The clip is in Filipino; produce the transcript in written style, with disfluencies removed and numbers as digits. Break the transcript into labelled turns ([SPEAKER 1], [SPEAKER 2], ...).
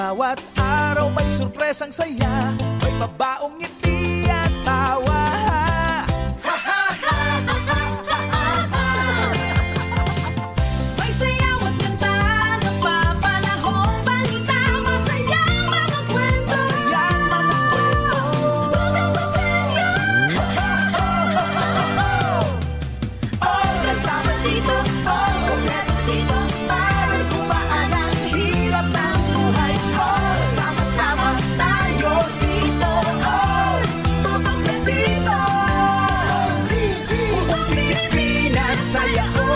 [SPEAKER 1] Bawat araw may surpresang saya, may mabaong ngiti at tawa.
[SPEAKER 2] May sayaw at kanta, napapanahong balita, masayang mga kwento.
[SPEAKER 1] Masayang mga kwento.
[SPEAKER 2] Oh, kasama dito, oh, kompleto dito, para gumaan ang hirap ng buhay. Oh, sama-sama tayo dito, oh, tutok na dito. Buong Pilipinas, saya ko.